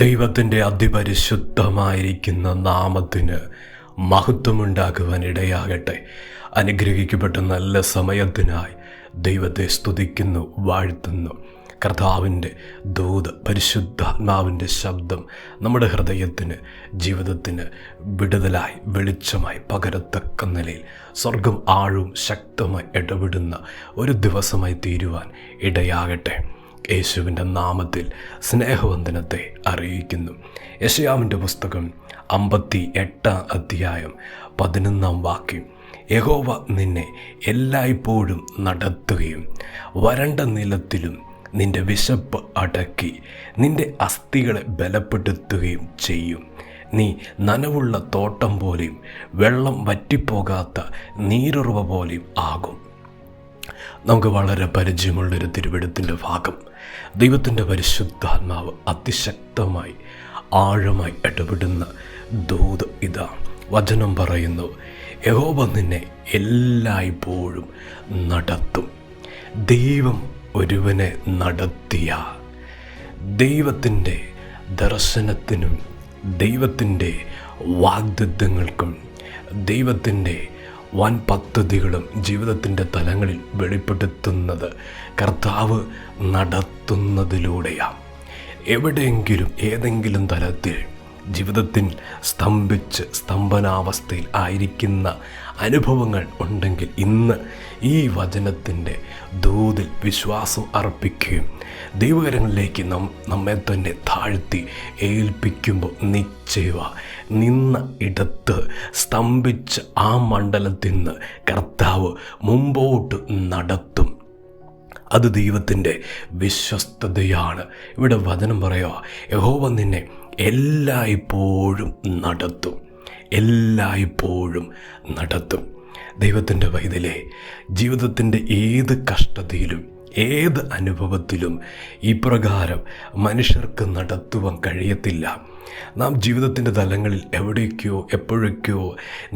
ദൈവത്തിൻ്റെ അതിപരിശുദ്ധമായിരിക്കുന്ന നാമത്തിന് മഹത്വമുണ്ടാകുവാൻ ഇടയാകട്ടെ. അനുഗ്രഹിക്കപ്പെട്ട നല്ല സമയത്തിനായി ദൈവത്തെ സ്തുതിക്കുന്നു, വാഴ്ത്തുന്നു. കർത്താവിൻ്റെ ദൂത്, പരിശുദ്ധാത്മാവിൻ്റെ ശബ്ദം നമ്മുടെ ഹൃദയത്തിന്, ജീവിതത്തിന് വിടുതലായി, വെളിച്ചമായി പകരത്തക്ക നിലയിൽ സ്വർഗം ആഴവും ശക്തമായി ഇടപെടുന്ന ഒരു ദിവസമായി തീരുവാൻ ഇടയാകട്ടെ. യേശുവിൻ്റെ നാമത്തിൽ സ്നേഹവന്ദനത്തെ അറിയിക്കുന്നു. യെശയ്യാവിൻ്റെ പുസ്തകം 58 അധ്യായം 11 വാക്യം: യഹോവ നിന്നെ എല്ലായ്പ്പോഴും നടത്തുകയും വരണ്ട നിലത്തിലും നിന്റെ വിശപ്പ് അടക്കി നിന്റെ അസ്ഥികളെ ബലപ്പെടുത്തുകയും ചെയ്യും. നീ നനവുള്ള തോട്ടം പോലെയും വെള്ളം വറ്റിപ്പോകാത്ത നീരുറവ പോലെയും ആകും. നമുക്ക് വളരെ പരിചയമുള്ളൊരു തിരുവെഴുത്തിൻ്റെ ഭാഗം. ദൈവത്തിൻ്റെ പരിശുദ്ധാത്മാവ് അതിശക്തമായി, ആഴമായി ഇടപെടുന്ന ദൂത് ഇതാ. വചനം പറയുന്നു, യഹോവ നിന്നെ എല്ലായ്പ്പോഴും നടത്തും. ദൈവം ഒരുവനെ നടത്തിയ ദൈവത്തിൻ്റെ ദർശനത്തിനും ദൈവത്തിൻ്റെ വാഗ്ദത്തങ്ങൾക്കും ദൈവത്തിൻ്റെ വൻ പദ്ധതികളും ജീവിതത്തിൻ്റെ തലങ്ങളിൽ വെളിപ്പെടുത്തുന്നത് കർത്താവ് നടത്തുന്നതിലൂടെയാണ്. എവിടെയെങ്കിലും ഏതെങ്കിലും തലത്തിൽ ജീവിതത്തിൽ സ്തംഭനാവസ്ഥയിൽ ആയിരിക്കുന്ന അനുഭവങ്ങൾ ഉണ്ടെങ്കിൽ ഇന്ന് ഈ വചനത്തിൻ്റെ ദൂതിൽ വിശ്വാസം അർപ്പിക്കുകയും ദൈവകരങ്ങളിലേക്ക് നമ്മെ തന്നെ താഴ്ത്തി ഏൽപ്പിക്കുമ്പോൾ നിശ്ചയവ നിന്ന ഇടത്ത് സ്തംഭിച്ച ആ മണ്ഡലത്തിൽ നിന്ന് കർത്താവ് മുമ്പോട്ട് നടത്തും. അത് ദൈവത്തിൻ്റെ വിശ്വസ്തതയാണ്. ഇവിടെ വചനം പറയുക, യഹോവ നിന്നെ എല്ലായ്പ്പോഴും നടത്തും, എല്ലായ്പ്പോഴും നടത്തും. ദൈവത്തിൻ്റെ പൈതലേ, ജീവിതത്തിൻ്റെ ഏത് കഷ്ടതയിലും ഏത് അനുഭവത്തിലും ഇപ്രകാരം മനുഷ്യർക്ക് നടത്തുവാൻ കഴിയത്തില്ല. നാം ജീവിതത്തിൻ്റെ തലങ്ങളിൽ എവിടേക്കോ എപ്പോഴൊക്കെയോ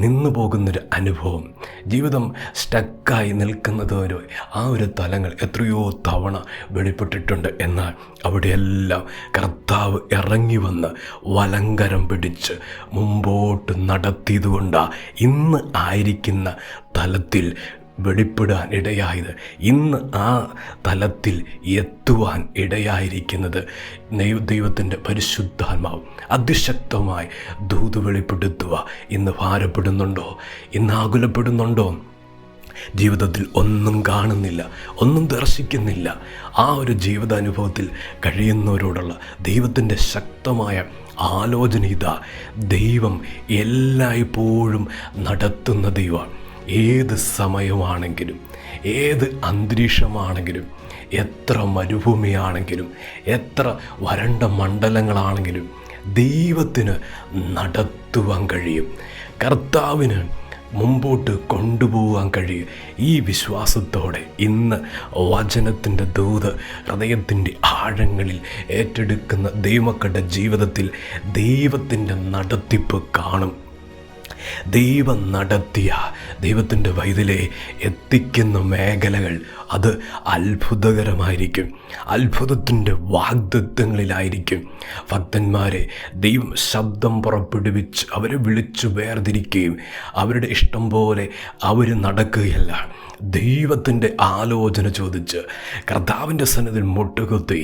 നിന്നു പോകുന്നൊരു അനുഭവം, ജീവിതം സ്റ്റക്കായി നിൽക്കുന്നതൊരു ആ ഒരു തലങ്ങൾ എത്രയോ തവണ വെളിപ്പെട്ടിട്ടുണ്ട്. എന്നാൽ അവിടെയെല്ലാം കർത്താവ് ഇറങ്ങി വന്ന് വലങ്കരം പിടിച്ച് മുമ്പോട്ട് നടത്തിയതുകൊണ്ടാണ് ഇന്ന് ആയിരിക്കുന്ന തലത്തിൽ വെളിപ്പെടാൻ ഇടയായത്, ഇന്ന് ആ തലത്തിൽ എത്തുവാൻ ഇടയായിരിക്കുന്നത്. ദൈവത്തിൻ്റെ പരിശുദ്ധാത്മാവ് അതിശക്തമായി ദൂത് വെളിപ്പെടുത്തുക. ഇന്ന് ഭാരപ്പെടുന്നുണ്ടോ? ഇന്ന് ആകുലപ്പെടുന്നുണ്ടോ? ജീവിതത്തിൽ ഒന്നും കാണുന്നില്ല, ഒന്നും ദർശിക്കുന്നില്ല. ആ ഒരു ജീവിതാനുഭവത്തിൽ കഴിയുന്നവരോടുള്ള ദൈവത്തിൻ്റെ ശക്തമായ ആലോചന ഇതാ. ദൈവം എല്ലായ്പ്പോഴും നടത്തുന്ന ദൈവമാണ്. ഏത് സമയമാണെങ്കിലും ഏത് അന്തരീക്ഷമാണെങ്കിലും എത്ര മരുഭൂമിയാണെങ്കിലും എത്ര വരണ്ട മണ്ഡലങ്ങളാണെങ്കിലും ദൈവത്തിന് നടത്തുവാൻ കഴിയും. കർത്താവിന് മുമ്പോട്ട് കൊണ്ടുപോകാൻ കഴിയും. ഈ വിശ്വാസത്തോടെ ഇന്ന് വചനത്തിൻ്റെ ദൂത് ഹൃദയത്തിൻ്റെ ആഴങ്ങളിൽ ഏറ്റെടുക്കുന്ന ദൈവമക്കളുടെ ജീവിതത്തിൽ ദൈവത്തിൻ്റെ നടത്തിപ്പ് കാണും. ദൈവം നടത്തിയ ദൈവത്തിൻ്റെ വൈതലെ എത്തിക്കുന്ന മേഖലകൾ അത് അത്ഭുതകരമായിരിക്കും. അത്ഭുതത്തിൻ്റെ വാഗ്ദത്തങ്ങളിലായിരിക്കും. ഭക്തന്മാരെ ദൈവം ശബ്ദം പുറപ്പെടുവിച്ച് അവരെ വിളിച്ചു വേർതിരിക്കുകയും അവരുടെ ഇഷ്ടം പോലെ അവർ നടക്കുകയല്ല. ദൈവത്തിൻ്റെ ആലോചന ചോദിച്ച് കർത്താവിൻ്റെ സന്നിധിയിൽ മുട്ടുകുത്തി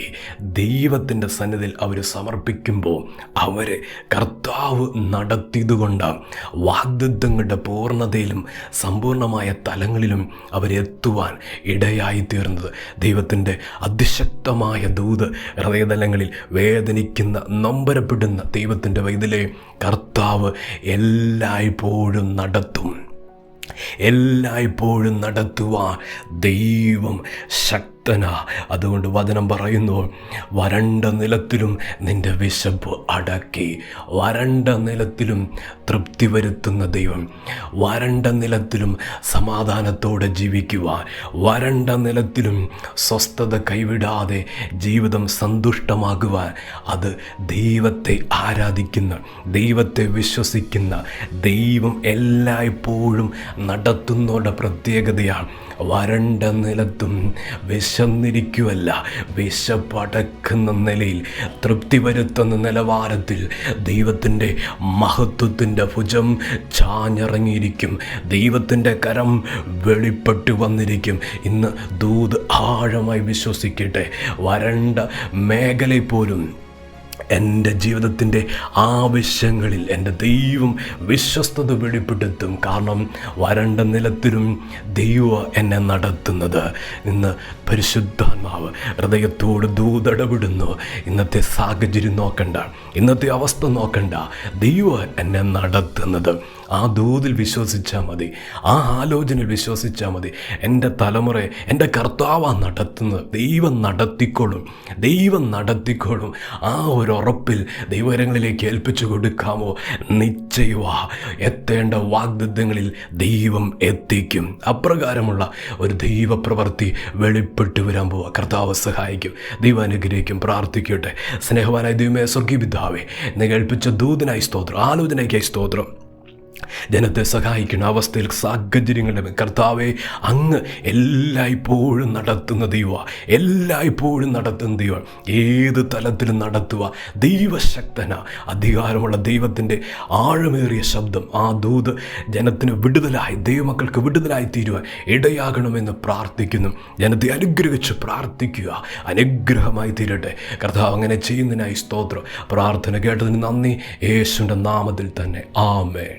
ദൈവത്തിൻ്റെ സന്നിധിയിൽ അവർ സമർപ്പിക്കുമ്പോൾ അവരെ കർത്താവ് നടത്തിയതുകൊണ്ടാണ് വാഗ്ദത്തങ്ങളുടെ പൂർണ്ണതയിലും സമ്പൂർണമായ തലങ്ങളിലും അവരെത്തുവാൻ ഇടയായിത്തീർന്നത്. ദൈവത്തിൻ്റെ അതിശക്തമായ ദൂത് ഹൃദയതലങ്ങളിൽ വേദനിക്കുന്ന, നൊമ്പരപ്പെടുന്ന ദൈവത്തിൻ്റെ വൈതലേ, കർത്താവ് എല്ലായ്പ്പോഴും നടത്തും. എല്ലായ്പ്പോഴും നടത്തുവാൻ ദൈവം ശക്തനാ. അതുകൊണ്ട് വചനം പറയുന്നു, വരണ്ട നിലത്തിലും നിന്റെ വിശപ്പ് അടക്കി. വരണ്ട നിലത്തിലും തൃപ്തി വരുത്തുന്ന ദൈവം, വരണ്ട നിലത്തിലും സമാധാനത്തോടെ ജീവിക്കുവാൻ, വരണ്ട നിലത്തിലും സ്വസ്ഥത കൈവിടാതെ ജീവിതം സന്തുഷ്ടമാകുവാൻ, അത് ദൈവത്തെ ആരാധിക്കുന്ന, ദൈവത്തെ വിശ്വസിക്കുന്ന ദൈവം എല്ലായ്പ്പോഴും നടത്തുന്നവരുടെ പ്രത്യേകതയാണ്. വരണ്ട നിലത്തും വിശന്നിരിക്കുവല്ല, വിശപ്പടക്കുന്ന നിലയിൽ, തൃപ്തി വരുത്തുന്ന നിലവാരത്തിൽ ദൈവത്തിൻ്റെ മഹത്വത്തിൻ്റെ ഭുജം ചാഞ്ഞിറങ്ങിയിരിക്കും. ദൈവത്തിൻ്റെ കരം വെളിപ്പെട്ട് വന്നിരിക്കും. ഇന്ന് ദൂത് ആഴമായി വിശ്വസിക്കട്ടെ. വരണ്ട മേഖലയിൽ പോലും എൻ്റെ ജീവിതത്തിൻ്റെ ആവശ്യങ്ങളിൽ എൻ്റെ ദൈവം വിശ്വസ്തത വെളിപ്പെടുത്തും. കാരണം വരണ്ട നിലത്തിലും ദൈവം എന്നെ നടത്തുന്നത്. ഇന്ന് പരിശുദ്ധാത്മാവ് ഹൃദയത്തോട് ദൂതടപെടുന്നു. ഇന്നത്തെ സാഹചര്യം നോക്കണ്ട, ഇന്നത്തെ അവസ്ഥ നോക്കണ്ട, ദൈവം എന്നെ നടത്തുന്നത്. ആ ദൂതിൽ വിശ്വസിച്ചാൽ മതി, ആ ആലോചനയിൽ വിശ്വസിച്ചാൽ മതി. എൻ്റെ തലമുറ എൻ്റെ കർത്താവാ നടത്തുന്നത്. ദൈവം നടത്തിക്കോളും, ദൈവം നടത്തിക്കോളും. ആ ഒരു ഉറപ്പിൽ ദൈവകരങ്ങളിലേക്ക് ഏൽപ്പിച്ചു കൊടുക്കാമോ? നിശ്ചയവാ എത്തേണ്ട വാഗ്ദത്തങ്ങളിൽ ദൈവം എത്തിക്കും. അപ്രകാരമുള്ള ഒരു ദൈവപ്രവൃത്തി വെളിപ്പെട്ട് വരാൻ പോവുക. കർത്താവ് സഹായിക്കും, ദൈവം അനുഗ്രഹിക്കും. പ്രാർത്ഥിക്കട്ടെ. സ്നേഹവാനായ ദൈവമേ, സ്വർഗീയ പിതാവേ, നീ കേൾപ്പിച്ച ദൂതനായി സ്തോത്രം, ആലോചനയ്ക്കായി സ്തോത്രം. ജനത്തെ സഹായിക്കുന്ന അവസ്ഥയിൽ സാഹചര്യങ്ങളുടെ കർത്താവെ അങ്ങ് എല്ലായ്പ്പോഴും നടത്തുന്ന ദൈവ, എല്ലായ്പ്പോഴും നടത്തുന്ന ദൈവം. ഏത് തലത്തിലും നടത്തുക ദൈവശക്തന. അധികാരമുള്ള ദൈവത്തിൻ്റെ ആഴമേറിയ ശബ്ദം, ആ ദൂത് ജനത്തിന് വിടുതലായി, ദൈവമക്കൾക്ക് വിടുതലായി തീരുവാൻ ഇടയാകണമെന്ന് പ്രാർത്ഥിക്കുന്നു. ജനത്തെ അനുഗ്രഹിച്ച് പ്രാർത്ഥിക്കുക, അനുഗ്രഹമായി തീരട്ടെ കർത്താവ്. അങ്ങനെ ചെയ്യുന്നതിനായി സ്തോത്രം. പ്രാർത്ഥന കേട്ടതിന് നന്ദി. യേശുവിൻ്റെ നാമത്തിൽ തന്നെ ആമേൻ.